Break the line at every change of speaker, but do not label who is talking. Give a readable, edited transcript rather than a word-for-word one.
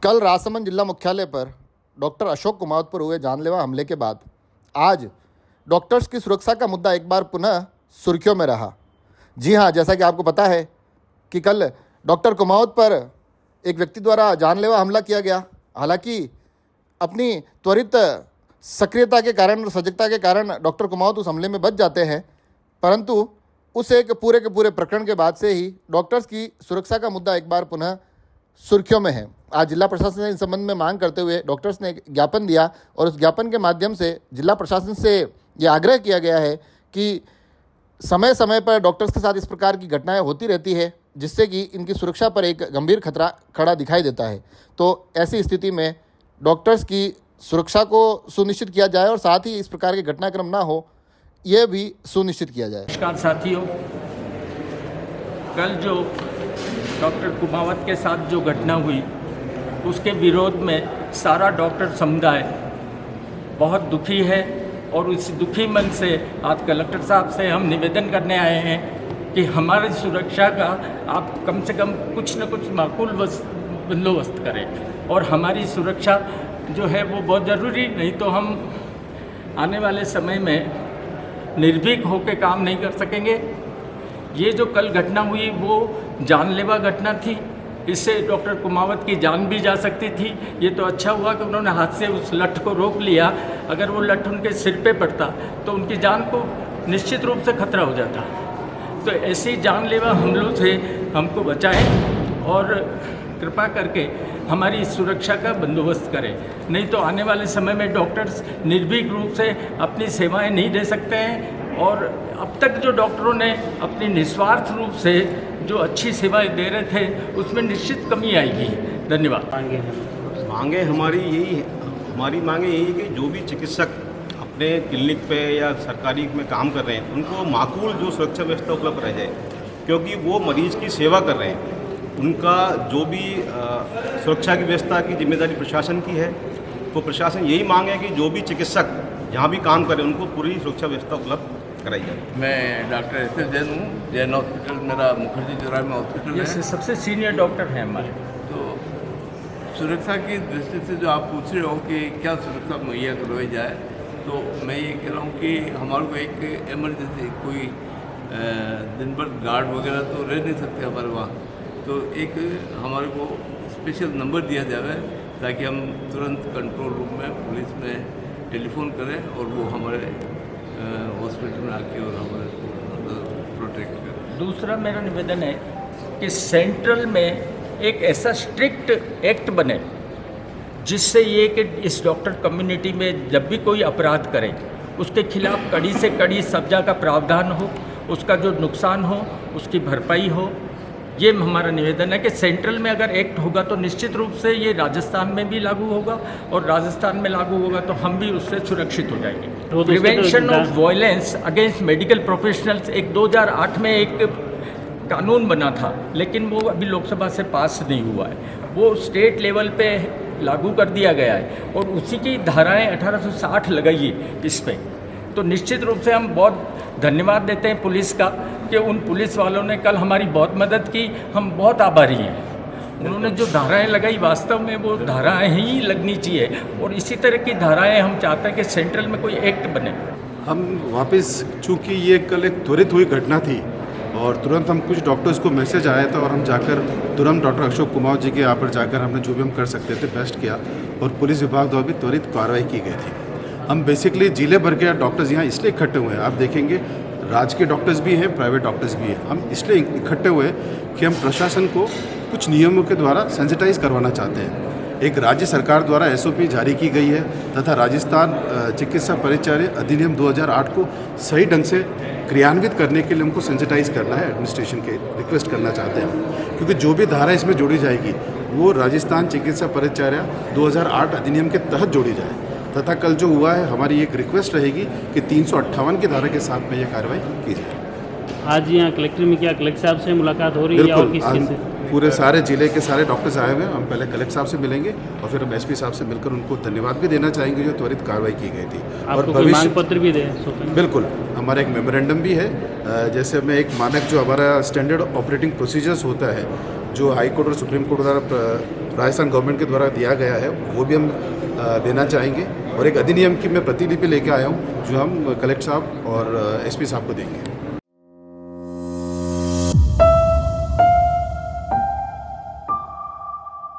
कल राजसमंद जिला मुख्यालय पर डॉक्टर अशोक कुमावत पर हुए जानलेवा हमले के बाद आज डॉक्टर्स की सुरक्षा का मुद्दा एक बार पुनः सुर्खियों में रहा। जी हाँ, जैसा कि आपको पता है कि कल डॉक्टर कुमावत पर एक व्यक्ति द्वारा जानलेवा हमला किया गया। हालांकि अपनी त्वरित सक्रियता के कारण और सजगता के कारण डॉक्टर कुमावत उस हमले में बच जाते हैं, परंतु उस एक पूरे के पूरे प्रकरण के बाद से ही डॉक्टर्स की सुरक्षा का मुद्दा एक बार पुनः सुर्खियों में है। आज जिला प्रशासन ने इस संबंध में मांग करते हुए डॉक्टर्स ने एक ज्ञापन दिया और उस ज्ञापन के माध्यम से जिला प्रशासन से ये आग्रह किया गया है कि समय समय पर डॉक्टर्स के साथ इस प्रकार की घटनाएं होती रहती है, जिससे कि इनकी सुरक्षा पर एक गंभीर खतरा खड़ा दिखाई देता है। तो ऐसी स्थिति में डॉक्टर्स की सुरक्षा को सुनिश्चित किया जाए और साथ ही इस प्रकार के घटनाक्रम ना हो, यह भी सुनिश्चित किया जाए।
नमस्कार साथियों, कल जो डॉक्टर कुमावत के साथ जो घटना हुई उसके विरोध में सारा डॉक्टर समुदाय बहुत दुखी है और उस दुखी मन से आज कलेक्टर साहब से हम निवेदन करने आए हैं कि हमारी सुरक्षा का आप कम से कम कुछ न कुछ माकूल बंदोबस्त करें और हमारी सुरक्षा जो है वो बहुत ज़रूरी, नहीं तो हम आने वाले समय में निर्भीक होकर काम नहीं कर सकेंगे। ये जो कल घटना हुई वो जानलेवा घटना थी, इससे डॉक्टर कुमावत की जान भी जा सकती थी। ये तो अच्छा हुआ कि उन्होंने हाथ से उस लठ को रोक लिया, अगर वो लठ उनके सिर पे पड़ता तो उनकी जान को निश्चित रूप से खतरा हो जाता। तो ऐसी जानलेवा हमलों से हमको बचाएं और कृपा करके हमारी सुरक्षा का बंदोबस्त करें, नहीं तो आने वाले समय में डॉक्टर्स निर्भीक रूप से अपनी सेवाएं नहीं दे सकते हैं। और अब तक जो डॉक्टरों ने अपनी निस्वार्थ रूप से जो अच्छी सेवाएं दे रहे थे उसमें निश्चित कमी आएगी। धन्यवाद।
हमारी मांगे यही है कि जो भी चिकित्सक अपने क्लिनिक पे या सरकारी में काम कर रहे हैं उनको माकूल जो सुरक्षा व्यवस्था उपलब्ध रह जाए, क्योंकि वो मरीज़ की सेवा कर रहे हैं। उनका जो भी सुरक्षा की व्यवस्था की जिम्मेदारी प्रशासन की है, तो प्रशासन यही मांग है कि जो भी चिकित्सक जहाँ भी काम करें उनको पूरी सुरक्षा व्यवस्था उपलब्ध कराई जाए।
मैं डॉक्टर एस जैन हूँ, जैन हॉस्पिटल मेरा मुखर्जी चौराहे में हॉस्पिटल है।
सबसे सीनियर डॉक्टर हैं हमारे।
तो सुरक्षा की दृष्टि से जो आप पूछ रहे हो कि क्या सुरक्षा मुहैया करवाई जाए, तो मैं ये कह रहा हूँ कि हमारे को एक इमरजेंसी कोई दिन भर गार्ड वगैरह तो रह नहीं सकते हमारे वहाँ, तो एक हमारे को स्पेशल नंबर दिया जाए ताकि हम तुरंत कंट्रोल रूम में पुलिस में टेलीफोन करें और वो हमारे हॉस्पिटल में आके और हमारे को प्रोटेक्ट करें।
दूसरा मेरा निवेदन है कि सेंट्रल में एक ऐसा स्ट्रिक्ट एक्ट बने जिससे ये कि इस डॉक्टर कम्युनिटी में जब भी कोई अपराध करे उसके खिलाफ कड़ी से कड़ी सजा का प्रावधान हो, उसका जो नुकसान हो उसकी भरपाई हो। ये हमारा निवेदन है कि सेंट्रल में अगर एक्ट होगा तो निश्चित रूप से ये राजस्थान में भी लागू होगा और राजस्थान में लागू होगा तो हम भी उससे सुरक्षित हो जाएंगे। Prevention of violence against medical professionals एक 2008 में एक कानून बना था, लेकिन वो अभी लोकसभा से पास नहीं हुआ है। वो स्टेट लेवल पे लागू कर दिया गया है और उसी की धाराएँ 1860 लगाइए इस पर। तो निश्चित रूप से हम बहुत धन्यवाद देते हैं पुलिस का कि उन पुलिस वालों ने कल हमारी बहुत मदद की, हम बहुत आभारी हैं। उन्होंने जो धाराएं लगाई वास्तव में वो धाराएं ही लगनी चाहिए और इसी तरह की धाराएं हम चाहते हैं कि सेंट्रल में कोई एक्ट बने।
हम वापस, चूँकि ये कल एक त्वरित हुई घटना थी और तुरंत हम कुछ डॉक्टर्स को मैसेज आया था और हम जाकर तुरंत डॉक्टर अशोक कुमावत जी के यहाँ पर जाकर हमने जो भी हम कर सकते थे बेस्ट किया और पुलिस विभाग द्वारा भी त्वरित कार्रवाई की गई थी। हम बेसिकली जिले भर के डॉक्टर्स यहाँ इसलिए इकट्ठे हुए हैं, आप देखेंगे राज्य के डॉक्टर्स भी हैं, प्राइवेट डॉक्टर्स भी हैं। हम इसलिए इकट्ठे हुए कि हम प्रशासन को कुछ नियमों के द्वारा सेंसिटाइज करवाना चाहते हैं। एक राज्य सरकार द्वारा एसओपी जारी की गई है तथा राजस्थान चिकित्सा परिचर्या अधिनियम 2008 को सही ढंग से क्रियान्वित करने के लिए हमको सेंसिटाइज करना है, एडमिनिस्ट्रेशन के रिक्वेस्ट करना चाहते हैं, क्योंकि जो भी धारा इसमें जोड़ी जाएगी वो राजस्थान चिकित्सा परिचर्या 2008 अधिनियम के तहत जोड़ी जाए। तथा कल जो हुआ है हमारी एक रिक्वेस्ट रहेगी कि 358 की धारा के साथ में ये कार्रवाई की जाए।
आज यहाँ कलेक्टर में क्या कलेक्टर साहब से मुलाकात हो रही है और किसके से?
पूरे सारे जिले के सारे डॉक्टर्स आए हुए हैं। हम पहले कलेक्टर साहब से मिलेंगे और फिर हम एसपी साहब से मिलकर उनको धन्यवाद भी देना चाहेंगे जो त्वरित कार्रवाई की गई थी।
और भविष्य पत्र भी दे।
बिल्कुल, हमारा एक मेमोरेंडम भी है, जैसे में एक मानक जो हमारा स्टैंडर्ड ऑपरेटिंग प्रोसीजर्स होता है जो हाई कोर्ट और सुप्रीम कोर्ट द्वारा राजस्थान गवर्नमेंट के द्वारा दिया गया है वो भी हम देना चाहेंगे। और एक अधिनियम की मैं प्रतिलिपि लेके आया हूँ जो हम कलेक्टर साहब और एसपी साहब को देंगे।